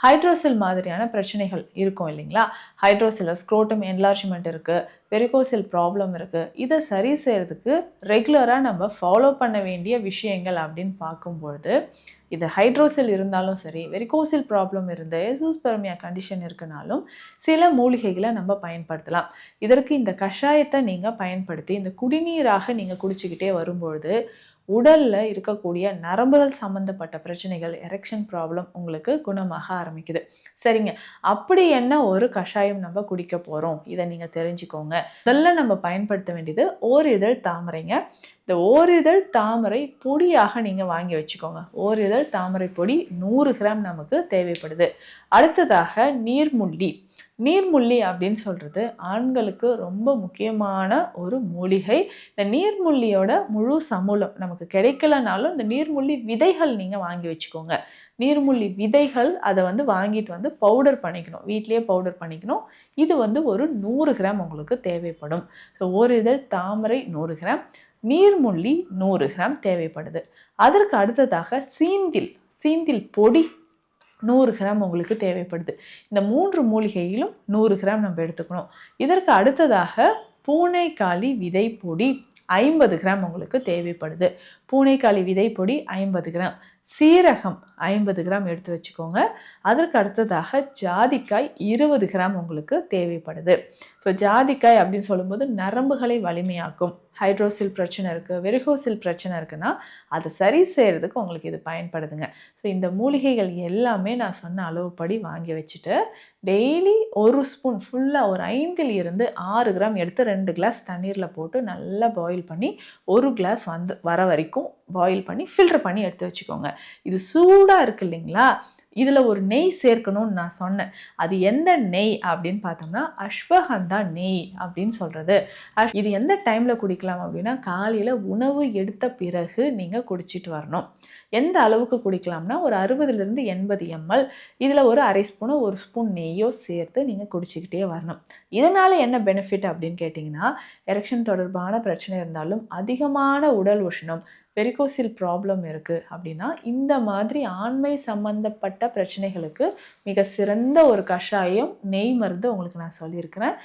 ஹைட்ரோசில் மாதிரியான பிரச்சனைகள் இருக்கும் இல்லைங்களா? ஹைட்ரோசில்ல ஸ்க்ரோட்டம் என்லார்ஜ்மென்ட் இருக்கு, வெரிகோசில் ப்ராப்ளம் இருக்கு. இத சரி செய்றதுக்கு ரெகுலரா நம்ம ஃபாலோ பண்ண வேண்டிய விஷயங்கள் அப்படின்னு பார்க்கும்பொழுது, இது ஹைட்ரோசில் இருந்தாலும் சரி, வெரிகோசில் ப்ராப்ளம் இருந்து எசோஸ்பெர்மியா கண்டிஷன் இருக்குனாலும், சில மூலிகைகள நம்ம பயன்படுத்தலாம். இதற்கு இந்த கஷாயத்த நீங்க பயன்படுத்தி, இந்த குடிநீராக நீங்க குடிச்சுக்கிட்டே வரும்பொழுது, உடல்ல இருக்கக்கூடிய நரம்புகள் சம்பந்தப்பட்ட பிரச்சனைகள், எரெக்ஷன் ப்ராப்ளம் உங்களுக்கு குணமாக ஆரம்பிக்குது. சரிங்க. அப்படி என்ன ஒரு கஷாயம் நம்ம குடிக்க போறோம்? இத நீங்க தெரிஞ்சுக்கோங்க. முதல்ல நம்ம பயன்படுத்த வேண்டியது ஓரிதழ் தாமரைங்க. இந்த ஓரிதழ் தாமரை பொடியாக நீங்க வாங்கி வச்சுக்கோங்க. ஓரிதழ் தாமரை பொடி 100 கிராம் நமக்கு தேவைப்படுது. அடுத்ததாக நீர்முள்ளி. நீர்முள்ளி அப்படின்னு சொல்றது ஆண்களுக்கு ரொம்ப முக்கியமான ஒரு மூலிகை. இந்த நீர்முள்ளியோட முழு சமூலம் நமக்கு கிடைக்கலனாலும் இந்த நீர்முள்ளி விதைகள் நீங்க வாங்கி வச்சுக்கோங்க. நீர்முள்ளி விதைகள் அத வாங்கிட்டு பவுடர் பண்ணிக்கணும். வீட்லயே பவுடர் பண்ணிக்கணும். இது ஒரு 100 கிராம் உங்களுக்கு தேவைப்படும். ஸோ ஒரு இதழ் தாமரை 100 கிராம், நீர்முள்ளி 100 கிராம் தேவைப்படுது. அதற்கு அடுத்ததாக சீந்தில் சீந்தில் பொடி 100 கிராம் உங்களுக்கு தேவைப்படுது. இந்த 3 மூலிகையிலும் 100 கிராம் நம்ம எடுத்துக்கணும். இதற்கு அடுத்ததாக பூனைக்காளி விதை பொடி 50 கிராம் உங்களுக்கு தேவைப்படுது. பூனைக்காளி விதை பொடி 50 கிராம். சீரகம் 50 கிராம் எடுத்து வச்சுக்கோங்க. அதற்கு அடுத்ததாக ஜாதிக்காய் 20 கிராம் உங்களுக்கு தேவைப்படுது. ஸோ ஜாதிக்காய் அப்படின்னு சொல்லும்போது நரம்புகளை வலிமையாக்கும். ஹைட்ரோசில் பிரச்சனை இருக்குது, வெரிகோசில் பிரச்சனை இருக்குன்னா அதை சரி செய்கிறதுக்கு உங்களுக்கு இது பயன்படுதுங்க. ஸோ இந்த மூலிகைகள் எல்லாமே நான் சொன்ன அளவுப்படி வாங்கி வச்சுட்டு டெய்லி ஒரு ஸ்பூன் ஃபுல்லாக ஒரு 5 இருந்து 6 கிராம் எடுத்து 2 கிளாஸ் தண்ணீரில் போட்டு நல்லா பாயில் பண்ணி ஒரு கிளாஸ் வர வரைக்கும் பாயில் பண்ணி ஃபில்டர் பண்ணி எடுத்து வச்சுக்கோங்க. இது சூடாக இருக்கு இல்லைங்களா? இதில் ஒரு நெய் சேர்க்கணும்னு நான் சொன்னேன். அது எந்த நெய் அப்படின்னு பார்த்தோம்னா அஸ்வகந்தா நெய் அப்படின்னு சொல்கிறது. இது எந்த டைமில் குடிக்கலாம் அப்படின்னா காலையில் உணவு எடுத்த பிறகு நீங்கள் குடிச்சிட்டு வரணும். எந்த அளவுக்கு குடிக்கலாம்னா ஒரு 60லிருந்து 80 ml. இதில் ஒரு அரை ஸ்பூனோ ஒரு ஸ்பூன் நெய்யோ சேர்த்து நீங்கள் குடிச்சிக்கிட்டே வரணும். இதனால் என்ன பெனிஃபிட் அப்படின்னு கேட்டிங்கன்னா எரெக்ஷன் தொடர்பான பிரச்சனை இருந்தாலும் அதிகமான உடல் உஷ்ணம், வெரிகோசில் ப்ராப்ளம் இருக்குது அப்படின்னா இந்த மாதிரி ஆண்மை சம்பந்தப்பட்ட பிரச்சனைகளுக்கு மிக சிறந்த ஒரு கஷாயம் நெய் மருந்து உங்களுக்கு நான் சொல்லியிருக்கிறேன்.